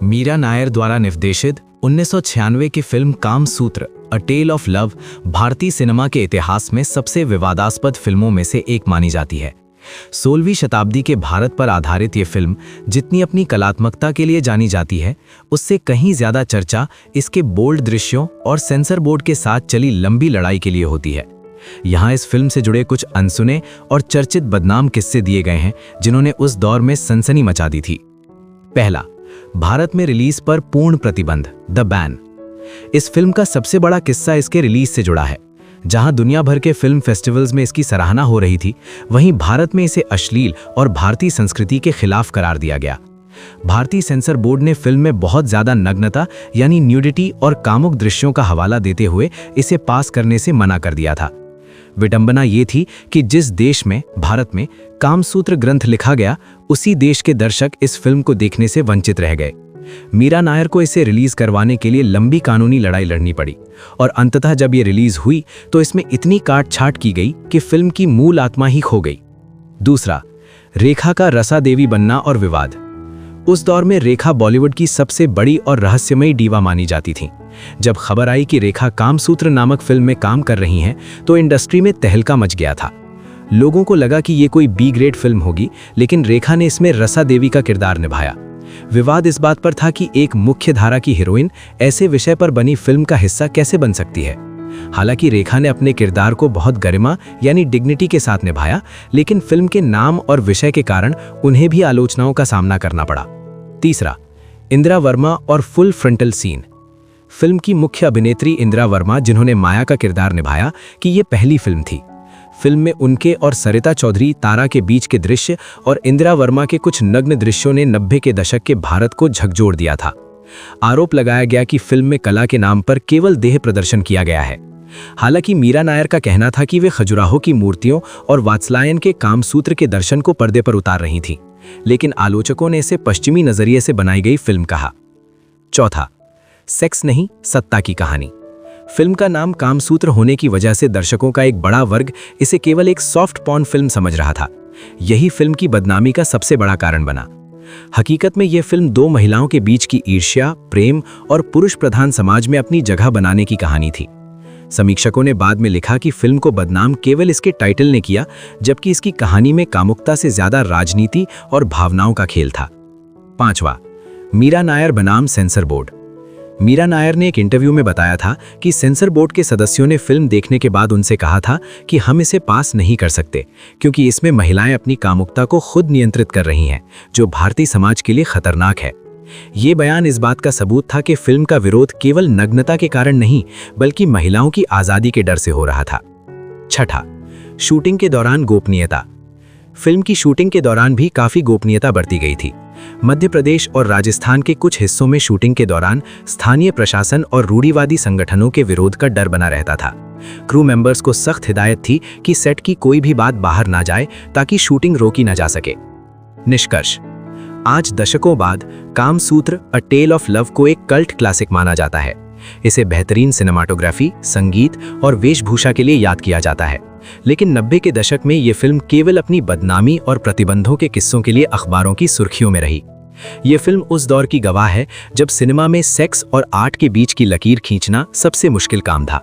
मीरा नायर द्वारा निर्देशित 1996 की फिल्म Kamasutra a tale of love भारतीय सिनेमा के इतिहास में सबसे विवादास्पद फिल्मों में से एक मानी जाती है। 16वीं शताब्दी के भारत पर आधारित ये फिल्म जितनी अपनी कलात्मकता के लिए जानी जाती है, उससे कहीं ज्यादा चर्चा इसके बोल्ड दृश्यों और सेंसर बोर्ड के साथ चली लंबी लड़ाई के लिए होती है। यहाँ इस फिल्म से जुड़े कुछ अनसुने और चर्चित बदनाम किस्से दिए गए हैं जिन्होंने उस दौर में सनसनी मचा दी थी। पहला, भारत में रिलीज पर पूर्ण प्रतिबंध, द बैन। इस फिल्म का सबसे बड़ा किस्सा इसके रिलीज से जुड़ा है। जहां दुनिया भर के फिल्म फेस्टिवल्स में इसकी सराहना हो रही थी, वहीं भारत में इसे अश्लील और भारतीय संस्कृति के खिलाफ करार दिया गया। भारतीय सेंसर बोर्ड ने फिल्म में बहुत ज्यादा नग्नता यानी न्यूडिटी और कामुक दृश्यों का हवाला देते हुए इसे पास करने से मना कर दिया था। विडंबना ये थी कि जिस देश में, भारत में, कामसूत्र ग्रंथ लिखा गया, उसी देश के दर्शक इस फिल्म को देखने से वंचित रह गए। मीरा नायर को इसे रिलीज करवाने के लिए लंबी कानूनी लड़ाई लड़नी पड़ी और अंततः जब ये रिलीज हुई तो इसमें इतनी काट छाट की गई कि फिल्म की मूल आत्मा ही खो गई। दूसरा, रेखा का रसा देवी बनना और विवाद। उस दौर में रेखा बॉलीवुड की सबसे बड़ी और रहस्यमयी डीवा मानी जाती थी। जब खबर आई कि रेखा कामसूत्र नामक फिल्म में काम कर रही हैं, तो इंडस्ट्री में तहलका मच गया था। लोगों को लगा कि ये कोई बी ग्रेड फिल्म होगी, लेकिन रेखा ने इसमें रसा देवी का किरदार निभाया। विवाद इस बात पर था कि एक मुख्य धारा की हीरोइन ऐसे विषय पर बनी फिल्म का हिस्सा कैसे बन सकती है। हालांकि रेखा ने अपने किरदार को बहुत गरिमा यानी डिग्निटी के साथ निभाया, लेकिन फिल्म के नाम और विषय के कारण उन्हें भी आलोचनाओं का सामना करना पड़ा। तीसरा, इंदिरा वर्मा और फुल फ्रंटल सीन। फिल्म की मुख्य अभिनेत्री इंदिरा वर्मा, जिन्होंने माया का किरदार निभाया, कि ये पहली फिल्म थी। फिल्म में उनके और सरिता चौधरी तारा के बीच के दृश्य और इंदिरा वर्मा के कुछ नग्न दृश्यों ने 90 के दशक के भारत को झकझोर दिया था। आरोप लगाया गया कि फिल्म में कला के नाम पर केवल देह प्रदर्शन किया गया है। हालांकि मीरा नायर का कहना था कि वे खजुराहो की मूर्तियों और वात्स्यायन के कामसूत्र के दर्शन को पर्दे पर उतार रही थीं, लेकिन आलोचकों ने इसे पश्चिमी नजरिए से बनाई गई फिल्म कहा। चौथा, सेक्स नहीं, सत्ता की कहानी। फिल्म का नाम कामसूत्र होने की वजह से दर्शकों का एक बड़ा वर्ग इसे केवल एक सॉफ्ट पॉर्न फिल्म समझ रहा था। यही फिल्म की बदनामी का सबसे बड़ा कारण बना। हकीकत में यह फिल्म दो महिलाओं के बीच की ईर्ष्या, प्रेम और पुरुष प्रधान समाज में अपनी जगह बनाने की कहानी थी। समीक्षकों ने बाद में लिखा कि फिल्म को बदनाम केवल इसके टाइटल ने किया, जबकि इसकी कहानी में कामुकता से ज्यादा राजनीति और भावनाओं का खेल था। पांचवा, मीरा नायर बनाम सेंसर बोर्ड। मीरा नायर ने एक इंटरव्यू में बताया था कि सेंसर बोर्ड के सदस्यों ने फिल्म देखने के बाद उनसे कहा था कि हम इसे पास नहीं कर सकते क्योंकि इसमें महिलाएं अपनी कामुकता को खुद नियंत्रित कर रही हैं, जो भारतीय समाज के लिए खतरनाक है। ये बयान इस बात का सबूत था कि फिल्म का विरोध केवल नग्नता के कारण नहीं, बल्कि महिलाओं की आज़ादी के डर से हो रहा था। छठा, शूटिंग के दौरान गोपनीयता। फिल्म की शूटिंग के दौरान भी काफ़ी गोपनीयता बरती गई थी। मध्य प्रदेश और राजस्थान के कुछ हिस्सों में शूटिंग के दौरान स्थानीय प्रशासन और रूढ़िवादी संगठनों के विरोध का डर बना रहता था। क्रू मेंबर्स को सख्त हिदायत थी कि सेट की कोई भी बात बाहर ना जाए ताकि शूटिंग रोकी ना जा सके। निष्कर्ष, आज दशकों बाद Kamasutra a tale of love को एक कल्ट क्लासिक माना जाता है। इसे बेहतरीन सिनेमाटोग्राफी, संगीत और वेशभूषा के लिए याद किया जाता है, लेकिन 90 के दशक में ये फिल्म केवल अपनी बदनामी और प्रतिबंधों के किस्सों के लिए अखबारों की सुर्खियों में रही। ये फिल्म उस दौर की गवाह है जब सिनेमा में सेक्स और आर्ट के बीच की लकीर खींचना सबसे मुश्किल काम था।